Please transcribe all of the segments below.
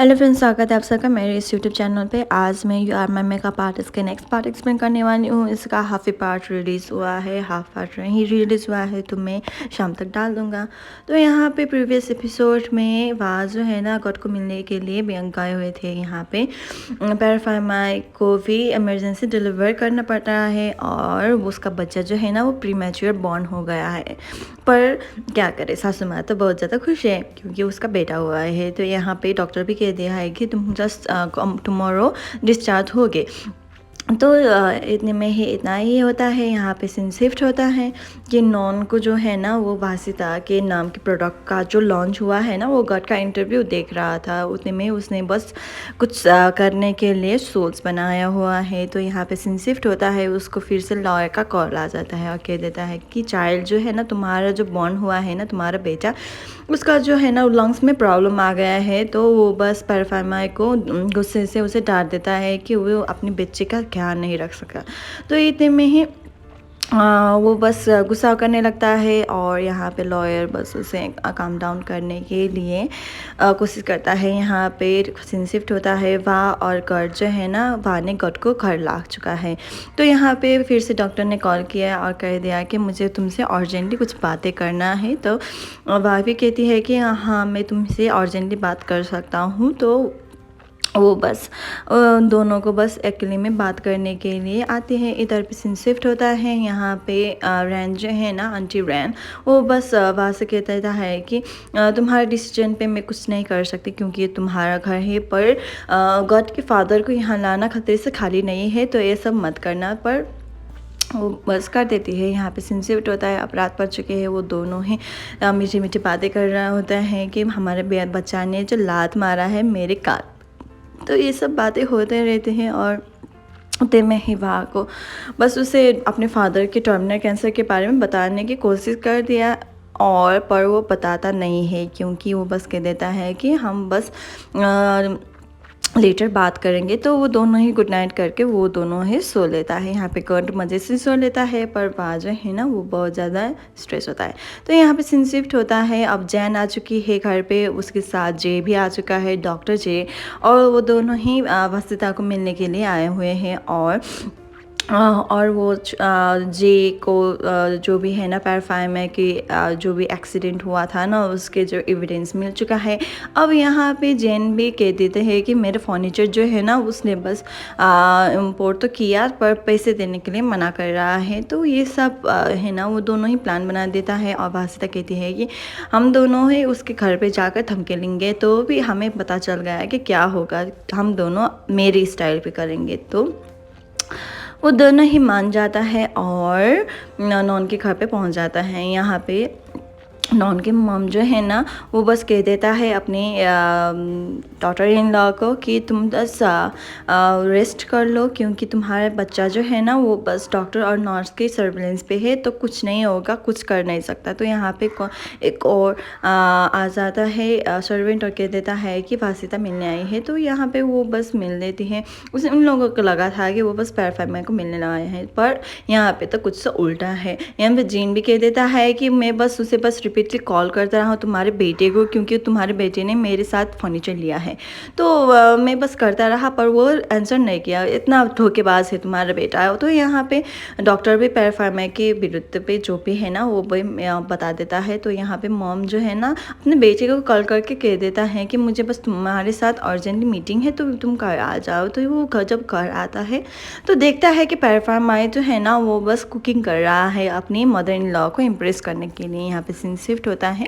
Hello friends, स्वागत है आप सबका मेरे इस यूट्यूब चैनल पे। आज मैं you are my makeup artist के नेक्स्ट पार्ट एक्सप्लेन करने वाली हूँ। इसका हाफ पार्ट रिलीज़ हुआ है, हाफ पार्ट नहीं रिलीज़ हुआ है, तो मैं शाम तक डाल दूँगा। तो यहाँ पे प्रीवियस एपिसोड में वह जो है ना गॉड को मिलने के लिए बैंक गए हुए थे। यहाँ पे पैराफार्माई को भी इमरजेंसी डिलीवर करना पड़ रहा है और उसका बच्चा जो है ना वो प्रीमैच्योर बॉर्न हो गया है। पर क्या करे, सासू माँ तो बहुत ज़्यादा खुश है क्योंकि उसका बेटा हुआ है। तो यहाँ पे डॉक्टर भी कह दिया है कि तुम जस्ट टुमारो डिस्चार्ज होगे। तो इतने में ही इतना ही होता है। यहाँ पे सीन शिफ्ट होता है कि नॉन को जो है ना वो वासिता के नाम के प्रोडक्ट का जो लॉन्च हुआ है ना वो गट का इंटरव्यू देख रहा था। उतने में उसने बस कुछ करने के लिए सोल्स बनाया हुआ है। तो यहाँ पे सीन शिफ्ट होता है, उसको फिर से लॉयर का कॉल आ जाता है और कह देता है कि चाइल्ड जो है ना तुम्हारा जो बॉर्न हुआ है ना तुम्हारा बेटा, उसका जो है ना लंग्स में प्रॉब्लम आ गया है। तो वो बस पैराफार्माई को गुस्से से उसे डांट देता है कि वो अपने बच्चे का ख्याल नहीं रख सका। तो इतने में ही वो बस गुस्सा करने लगता है और यहाँ पे लॉयर बस उसे काम डाउन करने के लिए कोशिश करता है। यहाँ पे सीन शिफ्ट होता है, वाह और गट जो है ना वाह ने गट को घर ला चुका है। तो यहाँ पे फिर से डॉक्टर ने कॉल किया और कह दिया कि मुझे तुमसे अर्जेंटली कुछ बातें करना है। तो वाह भी कहती है कि हाँ मैं तुमसे अर्जेंटली बात कर सकता हूँ। तो वो बस दोनों को बस अकेले में बात करने के लिए आते हैं। इधर पे सीन शिफ्ट होता है। यहाँ पे रैन जो है ना आंटी रैन, वो बस वहाँ से कहता है कि तुम्हारे डिसीजन पे मैं कुछ नहीं कर सकती क्योंकि ये तुम्हारा घर है, पर गॉड के फादर को यहाँ लाना खतरे से खाली नहीं है, तो ये सब मत करना। पर वो बस कर देती है। यहाँ पे सीन शिफ्ट होता है, अपराध पड़ चुके हैं वो दोनों ही मीठी मीठी बातें कर रहा होता है कि हमारे बच्चा ने जो लात मारा है मेरे कान। तो ये सब बातें होते रहते हैं और उतने में ही वाह को बस उसे अपने फादर के टर्मिनल कैंसर के बारे में बताने की कोशिश कर दिया, और पर वो बताता नहीं है क्योंकि वो बस कह देता है कि हम बस लेटर बात करेंगे। तो वो दोनों ही गुड नाइट करके वो दोनों ही सो लेता है। यहाँ पे कर्ट मज़े से सो लेता है, पर वहाँ जो है ना वो बहुत ज़्यादा स्ट्रेस होता है। तो यहाँ पे सीन शिफ्ट होता है। अब जैन आ चुकी है घर पे, उसके साथ जे भी आ चुका है, डॉक्टर जे, और वो दोनों ही वसिता को मिलने के लिए आए हुए हैं। और वो जे को जो भी है ना पैराफार्माई की जो भी एक्सीडेंट हुआ था ना उसके जो एविडेंस मिल चुका है। अब यहाँ पे जैन भी कह देते हैं कि मेरे फर्नीचर जो है ना उसने बस इम्पोर्ट तो किया पर पैसे देने के लिए मना कर रहा है। तो ये सब है ना वो दोनों ही प्लान बना देता है और वासिता कहती है कि हम दोनों ही उसके घर पे जाकर धमकी लेंगे, तो भी हमें पता चल गया है कि क्या होगा, हम दोनों मेरी स्टाइल पे करेंगे। तो वो दोनों ही मान जाता है और नॉन के घर पे पहुंच जाता है। यहाँ पे नॉन के मम जो है ना वो बस कह देता है अपने डॉटर इन लॉ को कि तुम बस रेस्ट कर लो क्योंकि तुम्हारा बच्चा जो है ना वो बस डॉक्टर और नर्स के सर्विलेंस पे है, तो कुछ नहीं होगा, कुछ कर नहीं सकता। तो यहाँ पे एक और आ जाता है सर्वेंट और कह देता है कि वासिता मिलने आई है। तो यहाँ पे वो बस मिल लेती हैं। उन लोगों को लगा था कि वो बस पैराफार्माई को मिलने आए हैं, पर यहाँ पे तो कुछ उल्टा है। यहाँ पे जीन भी कह देता है कि मैं बस उसे बस रिपीटली कॉल करता रहा हूँ तुम्हारे बेटे को क्योंकि तुम्हारे बेटे ने मेरे साथ फर्नीचर लिया है। तो मैं बस करता रहा पर वो आंसर नहीं किया, इतना धोखेबाज है तुम्हारा बेटा। तो यहाँ पे डॉक्टर भी पैराफार्माई के विरुद्ध पे जो भी है ना वो भी बता देता है। तो यहाँ पे मॉम जो है ना अपने बेटे को कॉल करके कह देता है कि मुझे बस तुम्हारे साथ अर्जेंटली मीटिंग है तो तुम घर आ जाओ। तो वो जब घर आता है तो देखता है कि पैराफार्माई जो है ना वो बस कुकिंग कर रहा है अपनी मदर इन लॉ को इम्प्रेस करने के लिए। यहाँ पे सीन शिफ्ट होता है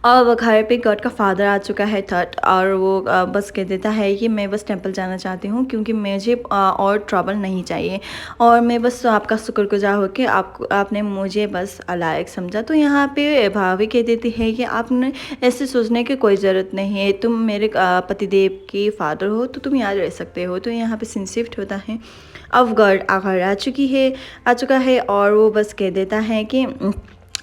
और घर पे गॉड का फादर आ चुका है थर्ड, और वो बस कह देता है कि मैं बस टेंपल जाना चाहती हूँ क्योंकि मुझे और ट्रबल नहीं चाहिए और मैं बस आपका शुक्रगुजार हो कि आपने मुझे बस अलायक समझा। तो यहाँ पे भाभी कह देती है कि आपने ऐसे सोचने की कोई ज़रूरत नहीं है, तुम मेरे पतिदेव के फादर हो तो तुम यहाँ रह सकते हो। तो यहाँ पे सीन शिफ्ट होता है। अब गॉड आकर आ चुका है और वो बस कह देता है कि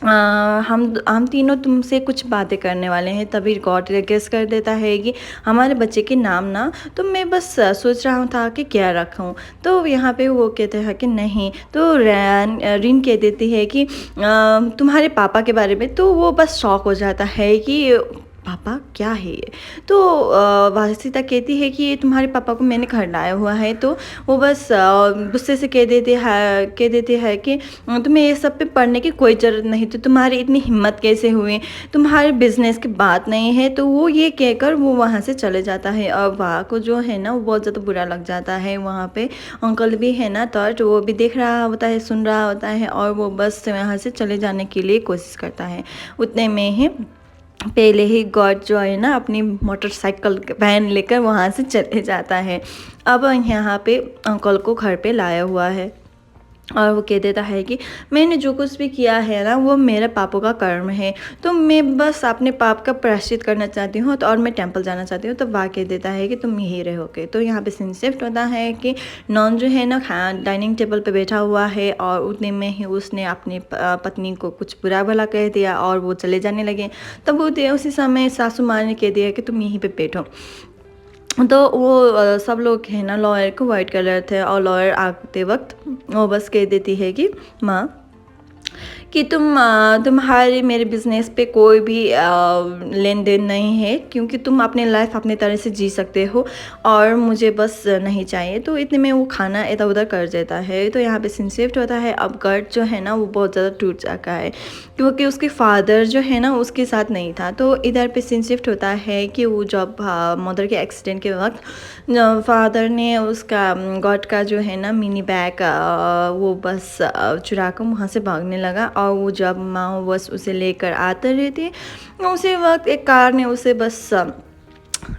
हम तीनों तुमसे कुछ बातें करने वाले हैं। तभी गॉड गेस कर देता है कि हमारे बच्चे के नाम ना, तो मैं बस सोच रहा था कि क्या रखूं। तो यहाँ पे वो कहते हैं कि नहीं। तो रिन कह देती है कि तुम्हारे पापा के बारे में। तो वो बस शॉक हो जाता है कि पापा क्या है ये? तो वासिता कहती है कि ये तुम्हारे पापा को मैंने घर लाया हुआ है। तो वो बस गुस्से से कह देते हैं कि तुम्हें ये सब पे पढ़ने की कोई ज़रूरत नहीं, तो तुम्हारी इतनी हिम्मत कैसे हुई? तुम्हारे बिज़नेस की बात नहीं है। तो वो ये कहकर वो वहाँ से चले जाता है और वहाँ को जो है ना वो बहुत ज़्यादा बुरा लग जाता है। वहाँ पे अंकल भी है ना, तो वो भी देख रहा होता है, सुन रहा होता है और वो बस यहाँ से चले जाने के लिए कोशिश करता है। उतने में ही पहले ही गॉड जो है ना अपनी मोटरसाइकिल वैन लेकर वहाँ से चले जाता है। अब यहाँ पे अंकल को घर पे लाया हुआ है और वो कह देता है कि मैंने जो कुछ भी किया है ना वो मेरे पापों का कर्म है, तो मैं बस अपने पाप का प्रायश्चित करना चाहती हूँ, तो और मैं टेंपल जाना चाहती हूँ। तो वह कह देता है कि तुम यहीं रहोगे। तो यहाँ पे सीन शिफ्ट होता है कि नॉन जो है ना डाइनिंग टेबल पे बैठा हुआ है और उतने में ही उसने अपनी पत्नी को कुछ बुरा भला कह दिया और वो चले जाने लगे। तब उसी समय सासू माँ ने कह दिया कि तुम यहीं पर बैठो। तो वो सब लोग है ना लॉयर को वेट कर रहे थे और लॉयर आते वक्त वो बस कह देती है कि माँ कि तुम्हारे मेरे बिज़नेस पे कोई भी लेन देन नहीं है, क्योंकि तुम अपनी लाइफ अपनी तरह से जी सकते हो और मुझे बस नहीं चाहिए। तो इतने में वो खाना इधर उधर कर देता है। तो यहाँ पे सीन शिफ्ट होता है। अब गर्ट जो है ना वो बहुत ज़्यादा टूट चुका है, क्योंकि उसके फादर जो है ना उसके साथ नहीं था। तो इधर पे सीन शिफ्ट होता है कि वो जब मदर के एक्सीडेंट के वक्त फादर ने उसका गॉड का जो है ना मिनी बैग वो बस चुरा कर वहाँ से भागने लगा और वो जब माँ बस उसे लेकर आते रहती, उसी वक्त एक कार ने उसे बस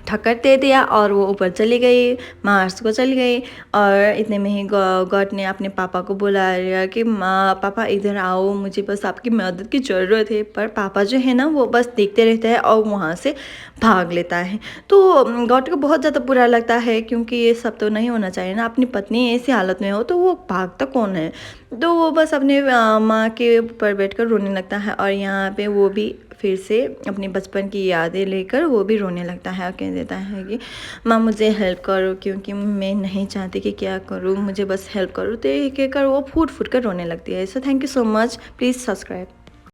ठक्कर दे दिया और वो ऊपर चली गई, मार्स को चली गई। और इतने में ही गॉड ने अपने पापा को बुलाया कि माँ पापा इधर आओ, मुझे बस आपकी मदद की ज़रूरत है। पर पापा जो है ना वो बस देखते रहते हैं और वहाँ से भाग लेता है। तो गॉड को बहुत ज़्यादा बुरा लगता है, क्योंकि ये सब तो नहीं होना चाहिए ना, अपनी पत्नी ऐसी हालत में हो तो वो भागता कौन है। तो वो बस अपने माँ के ऊपर बैठकर रोने लगता है और यहाँ पे वो भी फिर से अपनी बचपन की यादें लेकर वो भी रोने लगता है और कह देता है कि माँ मुझे हेल्प करो, क्योंकि मैं नहीं चाहती कि क्या करूँ, मुझे बस हेल्प करो। तो ये कहकर वो फूट फूट कर रोने लगती है। So thank you so much, please subscribe.